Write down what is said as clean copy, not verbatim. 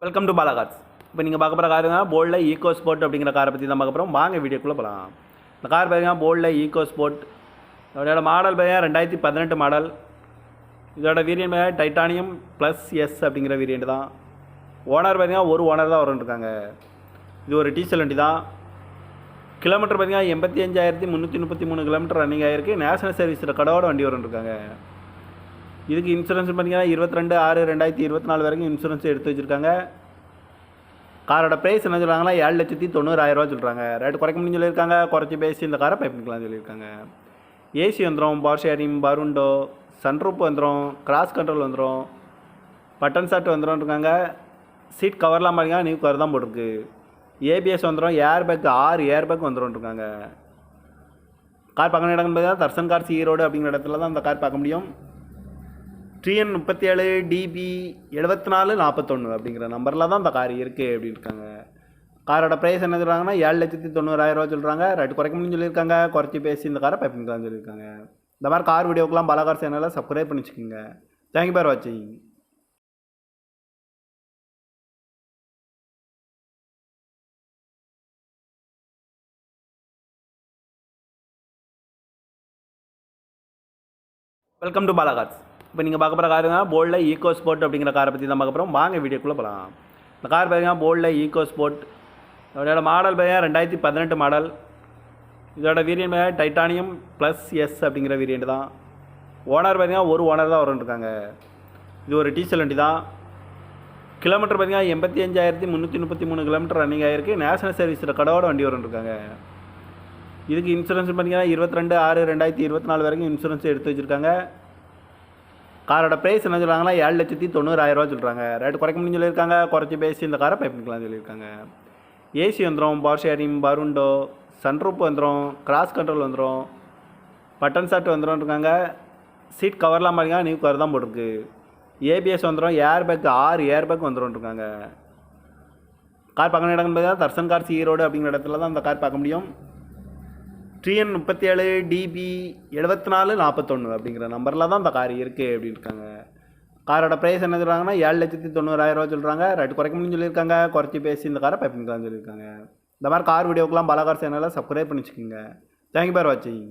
Welcome to Bala cars. இப்போ நீங்கள் பார்க்க போகிற காருங்க போல்டில் ஈகோ ஸ்போர்ட் அப்படிங்கிற காரை பற்றி தான் பார்க்க போகிறோம். வாங்க வீடியோக்குள்ளே போகலாம். இந்த கார் பார்த்தீங்கன்னா போல்டில் ஈகோ ஸ்போர்ட். இதோட மாடல் பார்த்தீங்கன்னா 2018 மாடல். இதோட வேரியன்ட் பார்த்தீங்கன்னா டைட்டானியம் ப்ளஸ் எஸ் அப்படிங்கிற வேரியண்ட் தான். ஓனர் பார்த்தீங்கன்னா ஒரு ஓனர் தான் இருக்காங்க. இது ஒரு டீசல் வண்டி தான். கிலோமீட்டர் பார்த்தீங்கன்னா 85,333 கிலோமீட்டர் ரன்னிங் ஆகிருக்கு. நேஷனல் சர்வீஸில் கடவோட வண்டி இருக்காங்க. இதுக்கு இன்சூரன்ஸ் பார்த்தீங்கன்னா 22/6/2024 வரைக்கும் இன்சூரன்ஸ் எடுத்து வச்சுருக்காங்க. காரோட ப்ரைஸ் என்ன சொல்கிறாங்கன்னா 7,90,000 சொல்கிறாங்க. ரேட்டு குறைக்க முடியும்னு சொல்லியிருக்காங்க. குறைச்சி பேசி இந்த காரை பை பண்ணிக்கலாம்னு சொல்லியிருக்காங்க. ஏசி வந்துடும், பவர் ஷேரிங், பருண்டோ, சன்ரூப் வந்துடும், கிராஸ் கண்ட்ரோல் வந்துடும், பட்டன் ஷாட் வந்துடும் இருக்காங்க. சீட் கவர்லாம் பார்த்தீங்கன்னா நியூ கவர் தான் போட்டிருக்கு. ஏபிஎஸ் வந்துடும், ஏர் பேக் 6 ஏர் பேக் வந்துடும் இருக்காங்க. கார் பார்க்கணும் இடம்னு பார்த்தீங்கன்னா தர்சன் கார்ஸ் ஈரோடு அப்படிங்கிற இடத்துல தான் அந்த கார் பார்க்க முடியும். TN37 DB 7441 அப்படிங்கிற நம்பரில் தான் இந்த கார் இருக்குது அப்படின்னு இருக்காங்க. காரோட ப்ரைஸ் என்ன சொல்கிறாங்கன்னா 7,90,000 சொல்கிறாங்க. ரேட்டு குறைக்க முடியும்னு சொல்லியிருக்காங்க. குறைச்சி பேசி இந்த காரை பை பண்ணிக்கலாம்னு சொல்லியிருக்காங்க. இந்த மாதிரி கார் வீடியோக்கெலாம் பாலா கார் சேனலை சப்ஸ்கிரைப் பண்ணி வச்சுக்கோங்க. தேங்க்யூ ஃபார் வாட்சிங். Welcome to Bala cars. இப்போ நீங்கள் பார்க்க போகிற காருங்க போல்டில் ஈகோ ஸ்போர்ட் அப்படிங்கிற காரை பற்றி தான் பார்க்க போகிறோம். வாங்க வீடியோக்குள்ளே போகலாம். இந்த கார் பார்த்தீங்கன்னா போல்டில் ஈகோ ஸ்போர்ட். இதோட மாடல் பார்த்தீங்கன்னா 2018 மாடல். இதோட வேரியன்ட் பார்த்தீங்கன்னா டைட்டானியம் ப்ளஸ் எஸ் அப்படிங்கிற வேரியண்ட் தான். ஓனர் பார்த்தீங்கன்னா ஒரு ஓனர் தான் இருக்காங்க. இது ஒரு டீசல் வண்டி தான். கிலோமீட்டர் பார்த்தீங்கன்னா 85,333 கிலோமீட்டர் ரன்னிங் ஆகிருக்கு. நேஷனல் சர்வீஸில் கடவோட வண்டி இருக்காங்க. இதுக்கு இன்சூரன்ஸ் பார்த்தீங்கன்னா 22/6/2024 வரைக்கும் இன்சூரன்ஸ் எடுத்து வச்சுருக்காங்க. காரோட ப்ரைஸ் என்ன சொல்கிறாங்கன்னா 7,90,000 சொல்கிறாங்க. ரேட்டு குறைக்க முடியும்னு சொல்லியிருக்காங்க. குறைச்சி பேசி இந்த காரை பை பண்ணிக்கலாம்னு சொல்லியிருக்காங்க. ஏசி வந்துடும், பவர் ஷேரிங், பருண்டோ, சன்ரூப் வந்துடும், கிராஸ் கண்ட்ரோல் வந்துடும், பட்டன் ஷாட் வந்துடும் இருக்காங்க. சீட் கவர்லாம் பார்த்தீங்கன்னா நியூ கவர் தான் போட்டிருக்கு. ஏபிஎஸ் வந்துடும், ஏர் பேக் 6 ஏர் பேக் வந்துடும் இருக்காங்க. கார் பார்க்கணும் இடம்னு பார்த்தீங்கன்னா தர்சன் கார்ஸ் ஈரோடு அப்படிங்கிற இடத்துல தான் அந்த கார் பார்க்க முடியும். TN37 DB 7441 அப்படிங்கிற நம்பரில் தான் இந்த கார் இருக்குது அப்படின்னு இருக்காங்க. காரோட ப்ரைஸ் என்ன சொல்கிறாங்கன்னா 7,90,000 சொல்கிறாங்க. ரேட்டு குறைக்க முடியும்னு சொல்லியிருக்காங்க. குறைச்சி பேசி இந்த காரை பை பண்ணிக்கலாம்னு சொல்லியிருக்காங்க. இந்த மாதிரி கார் வீடியோக்கெலாம் பாலா கார் சேனலை சப்ஸ்கிரைப் பண்ணி வச்சுக்கோங்க. தேங்க்யூ ஃபார் வாட்சிங்.